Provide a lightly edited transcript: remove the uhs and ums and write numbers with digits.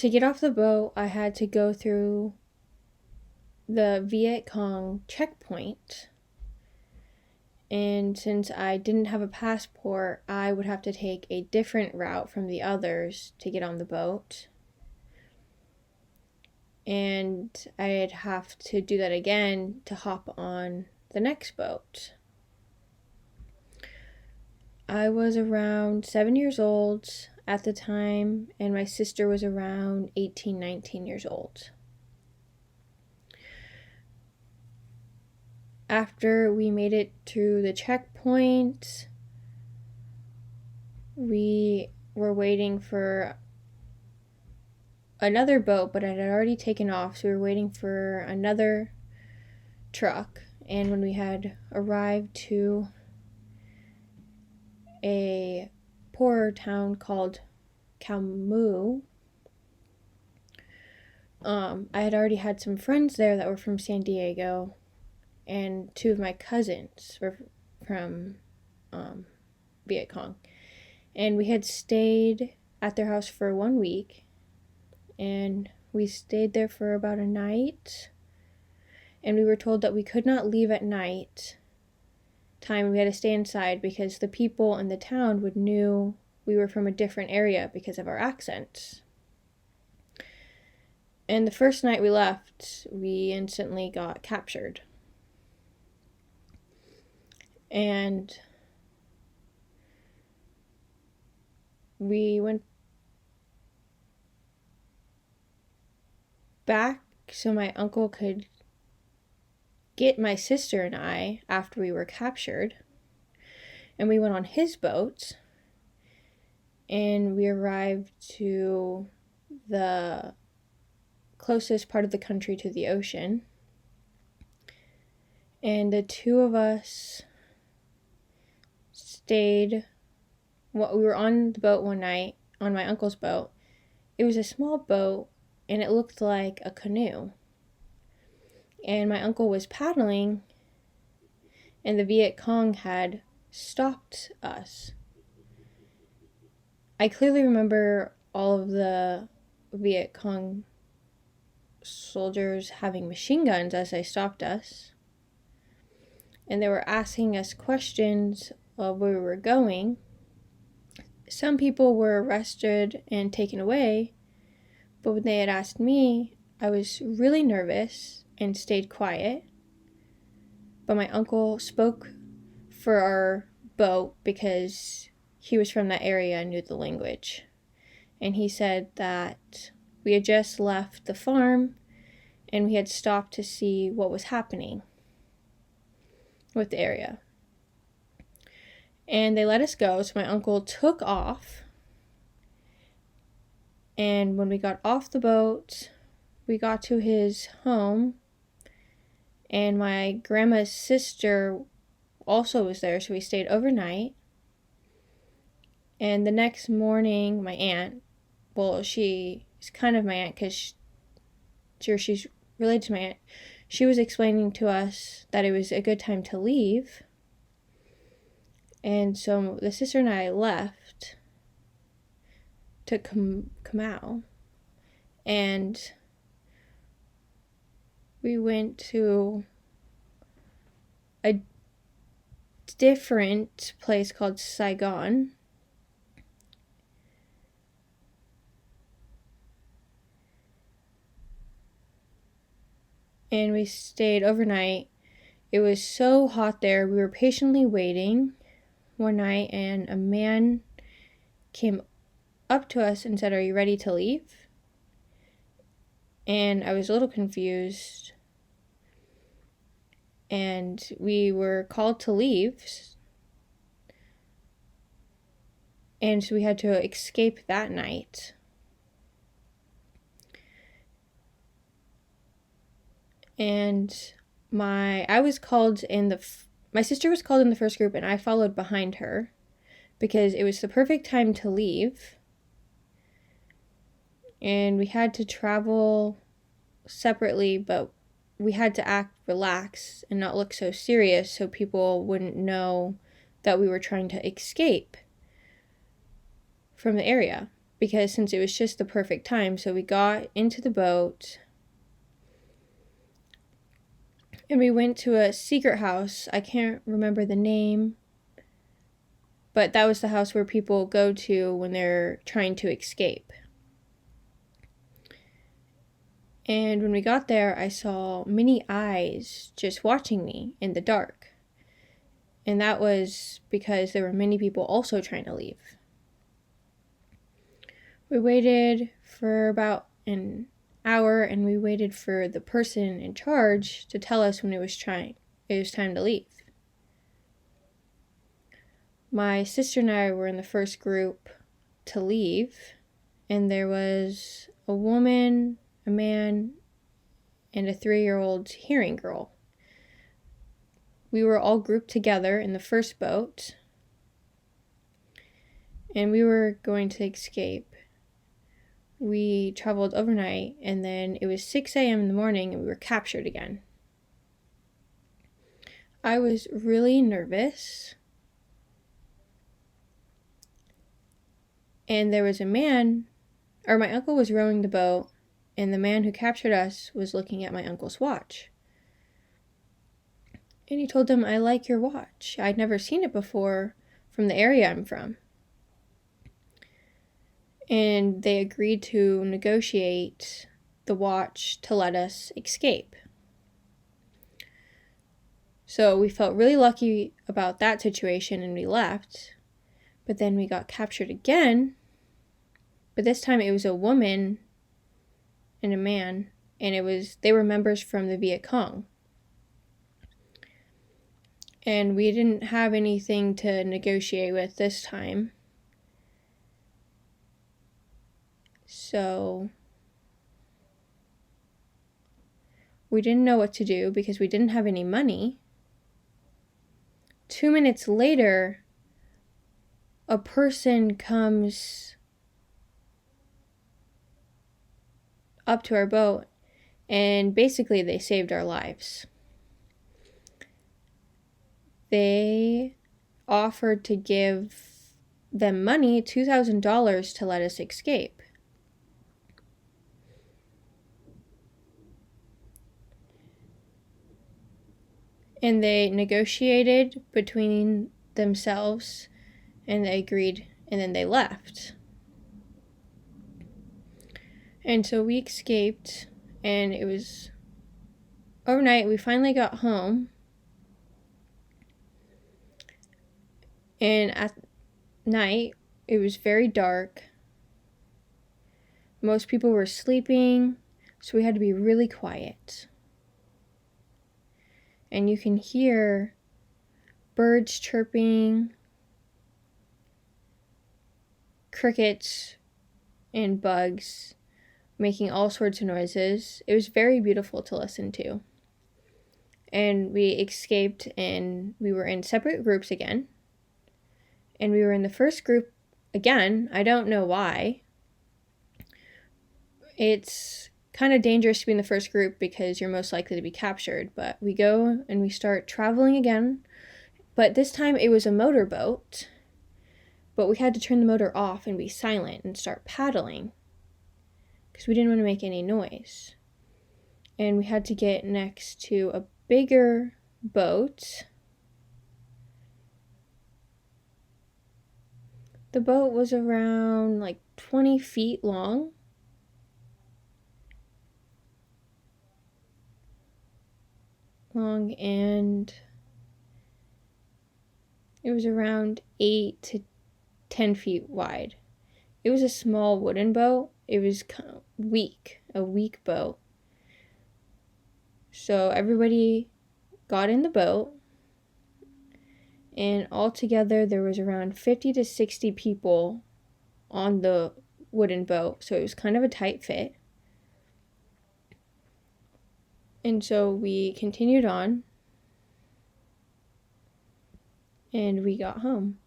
To get off the boat, I had to go through the Viet Cong checkpoint. And since I didn't have a passport, I would have to take a different route from the others to get on the boat. And I'd have to do that again to hop on the next boat. I was around 7 years old at the time, and my sister was around 18, 19 years old. After we made it to the checkpoint, we were waiting for another boat, but it had already taken off, so we were waiting for another truck. And when we had arrived to a poorer town called Camus, I had already had some friends there that were from San Diego, and two of my cousins were from Viet Cong. And we had stayed at their house for 1 week, and we stayed there for about a night, and we were told that we could not leave at night time. We had to stay inside because the people in the town would knew we were from a different area because of our accents. And the first night we left, we instantly got captured. And we went back so my uncle could get my sister and I after we were captured. And we went on his boat, and we arrived to the closest part of the country to the ocean. And the two of us stayed. Well, we were on the boat one night, on my uncle's boat. It was a small boat, and it looked like a canoe. And my uncle was paddling, and the Viet Cong had stopped us. I clearly remember all of the Viet Cong soldiers having machine guns as they stopped us. And they were asking us questions of where we were going. Some people were arrested and taken away, but when they had asked me, I was really nervous and stayed quiet. But my uncle spoke for our boat because he was from that area and knew the language. And he said that we had just left the farm and we had stopped to see what was happening with the area. And they let us go, so my uncle took off. And when we got off the boat, we got to his home, and my grandma's sister also was there, so we stayed overnight. And the next morning, my aunt, well, she is kind of my aunt because she's related to my aunt, she was explaining to us that it was a good time to leave. And so the sister and I left to Kamau, and we went to a different place called Saigon. And we stayed overnight. It was so hot there. We were patiently waiting one night, and a man came up to us and said, "Are you ready to leave?" And I was a little confused. And we were called to leave. And so we had to escape that night. And my sister was called in the first group, and I followed behind her because it was the perfect time to leave. And we had to travel separately, but we had to act relaxed and not look so serious so people wouldn't know that we were trying to escape from the area. because since it was just the perfect time, so we got into the boat and we went to a secret house. I can't remember the name, but that was the house where people go to when they're trying to escape. And when we got there, I saw many eyes just watching me in the dark. And that was because there were many people also trying to leave. We waited for about an hour, and we waited for the person in charge to tell us when it was time to leave. My sister and I were in the first group to leave, and there was a woman, a man, and a 3-year-old hearing girl. We were all grouped together in the first boat, and we were going to escape. We traveled overnight, and then it was 6 a.m. in the morning, and we were captured again. I was really nervous. And there was a man, or my uncle was rowing the boat, and the man who captured us was looking at my uncle's watch. And he told him, "I like your watch. I'd never seen it before from the area I'm from." And they agreed to negotiate the watch to let us escape. So we felt really lucky about that situation, and we left. But then we got captured again. But this time it was a woman and a man, and they were members from the Viet Cong. And we didn't have anything to negotiate with this time. So we didn't know what to do because we didn't have any money. 2 minutes later, a person comes up to our boat, and basically they saved our lives. They offered to give them money, $2,000, to let us escape. And they negotiated between themselves, and they agreed, and then they left. And so we escaped, and it was overnight. We finally got home. And at night, it was very dark. Most people were sleeping, so we had to be really quiet. And you can hear birds chirping, crickets, and bugs making all sorts of noises. It was very beautiful to listen to. And we escaped, and we were in separate groups again. And we were in the first group again. I don't know why. It's kind of dangerous to be in the first group because you're most likely to be captured. But we go and we start traveling again. But this time it was a motorboat. But we had to turn the motor off and be silent and start paddling because we didn't want to make any noise. And we had to get next to a bigger boat. The boat was around 20 feet long. And it was around 8 to 10 feet wide. It was a small wooden boat. It was kind of a weak boat. So everybody got in the boat, and altogether there was around 50 to 60 people on the wooden boat, so it was kind of a tight fit. And so we continued on, and we got home.